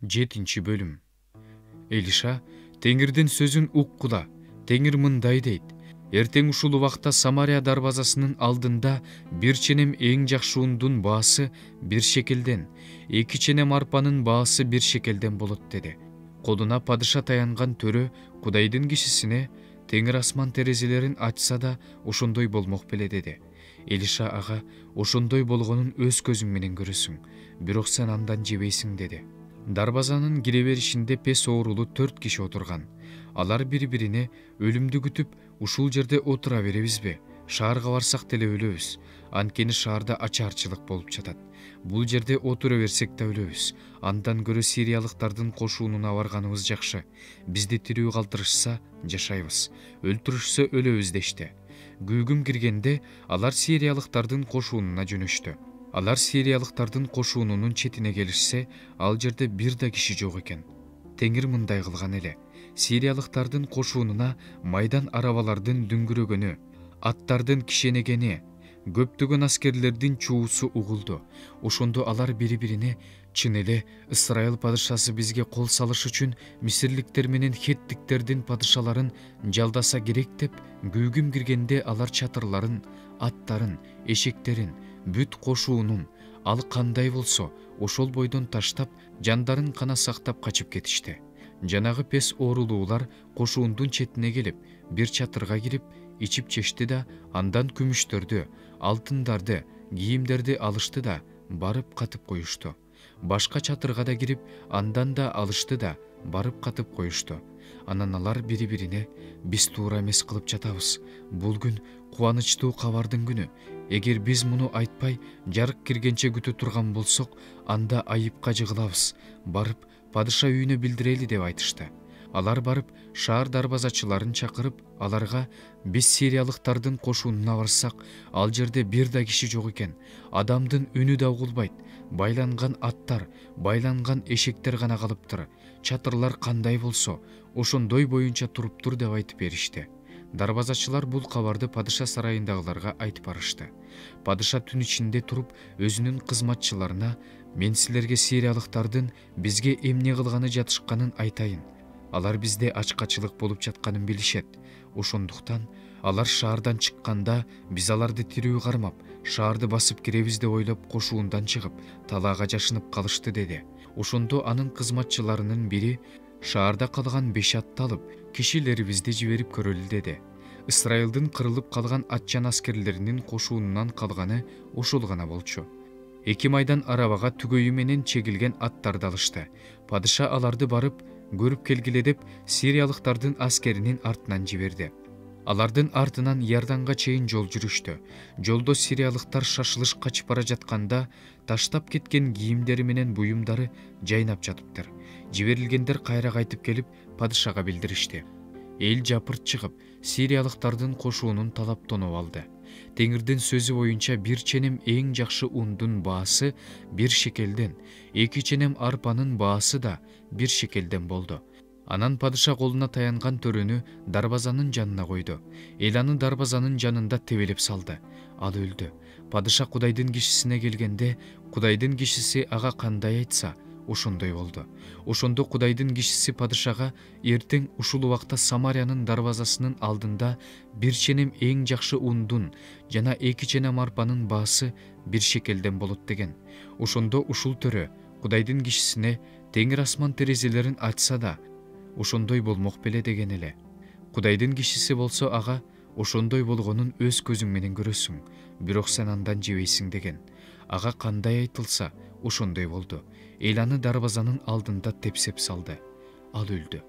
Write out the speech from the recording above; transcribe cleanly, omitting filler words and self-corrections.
7 bölüm. Элиша Теңирдин сөзүн уккула. Теңир мындай дейт: эртең ушул убакта Самария дарбазасынын алдында бир ченем эң жакшы ундун баасы 1 шекелден, 2 ченем арпанын баасы 1 шекелден болот деди. Колуна падыша таянган төрө Кудайдын кишисине: Теңир асман терезелерин ачса да ошондой болмок беле деди. Элиша ага: ошондой болгонун өз көзүң менен көрөсүң, бирок сен андан жебейсиң деди. Дарбазанын кире беришинде пес оорулуу 4 киши отурган. Алар бири-бирине: өлүмдү күтүп, ушул жерде отура беребизби? Шаарга барсак деле өлөбүз. Анткени шаарда ачарчылык болуп жатат. Бул жерде отура берсек да өлөбүз. Андан көрө сириялыктардын кошуунуна барганыбыз жакшы. Бизди тирүү калтырышса жашайбыз, өлтүрүшсө өлөбүз дешти. Күүгүм киргенде алар сириялыктардын кошуунуна жөнөштү. Алар сириялыктардын кошуунунун четине келишсе, ал жерде бир да киши жок экен. Теңир мындай кылган эле: сириялыктардын кошуунуна майдан арабалардын дүңгүрөгөнү, аттардын кишенегени, көптөгөн аскерлердин чуусу угулду. Ошондо алар бири-бирине: чын эле Ысрайыл падышасы бизге кол салыш үчүн мисирликтер менен хеттиктердин падышаларын жалдаса керек деп, күүгүм киргенде алар чатырларын, аттарын, эшектерин, бүт кошуунун, ал кандай болсо ошол бойдон таштап, жандарын гана сактап качып кетишти. Жанагы пес оорулуулар кошуундун четине келип, бир чатырга кирип, ичип чечти да, андан күмүштөрдү, алтындарды, кийимдерди алышты да, барып катып коюшту. Башка чатырга да кирип, андан да алышты да, барып катып коюшту. Анан алар бири-бирине: биз туура эмес кылып жатабыз. Бул күн кубанычтуу кабардын күнү. Эгер биз муну айтпай, жарык киргенче күтө турган болсок, анда айыпка жыгылабыз. Барып, падыша үйүнө билдирели деп айтышты. Алар барып, шаар дарбазачыларын чакырып, аларга: биз сириялыктардын кошуунуна барсак, ал жерде бир да киши жок экен. Адамдын үнү да угулбайт. Байланган аттар, байланган эшектер гана калыптыр. Чатырлар кандай болсо, ошондой боюнча туруптур деп айтып беришти. Дарбазачылар бул кабарды падыша сарайындагыларга айтып барышты. Падыша түн ичинде туруп, өзүнүн кызматчыларына: мен силерге сириялыктардын бизге эмне кылганы жатышканын айтайын. Алар бизде ачкачылык болуп жатканын билишет. Ошондуктан алар шаардан чыкканда, биз аларды тирүү кармап, шаарды басып киребиз деп ойлоп кошуундан чыгып, талаага жашынып калышты деди. Ошондо анын кызматчыларынын бири: шаарда калган 5 атты алып, кишилерибизди жиберип көрөлү деди. Ысрайылдын кырылып калган атчан аскерлеринин кошуунунан калганы ошол гана болчу. 2 майдан арабага түгөйү менен чегилген аттарды алышты. Падыша аларды барып көрүп келгиле деп, сириялыктардын аскеринин артынан жиберди. Алардын артынан Иорданга чейин жол жүрүштү. Жолдо сириялыктар шашылыш качып бара жатканда, таштап кеткен кийимдери менен буюмдары жайнап жатыптыр. Жиберилгендер кайра кайтып келип, падышага билдиришти. Эл жапырт чыгып, сириялыктардын кошуунун талап тоноп алды. Теңирдин сөзү боюнча бир ченем эң жакшы ундун баасы 1 шекелден, 2 ченем арпанын баасы да 1 шекелден болду. Анан падыша колуна таянган төрөнү дарбазанын жанына койду. Эл аны дарбазанын жанында тебелеп салды. Ал өлдү. Падыша Кудайдын кишисине келгенде, Кудайдын кишиси ага кандай айтса, ошондой болду. Ошондо Кудайдын кишиси падышага: эртең ушул убакта Самариянын дарбазасынын алдында 1 ченем эң жакшы ундун жана 2 ченем арпанын баасы 1 шекелден болот деген. Ошондо ушул төрө Кудайдын кишисине: Теңир асман терезелерин ачса да ошондой болмок беле деген эле. Кудайдын кишиси болсо ага: ошондой болгонун өз көзүң менен көрөсүң, бирок сен андан жебейсиң деген. Ага кандай айтылса ошондой болду. Эл аны дарбазанын алдында тепсеп салды. Ал өлдү.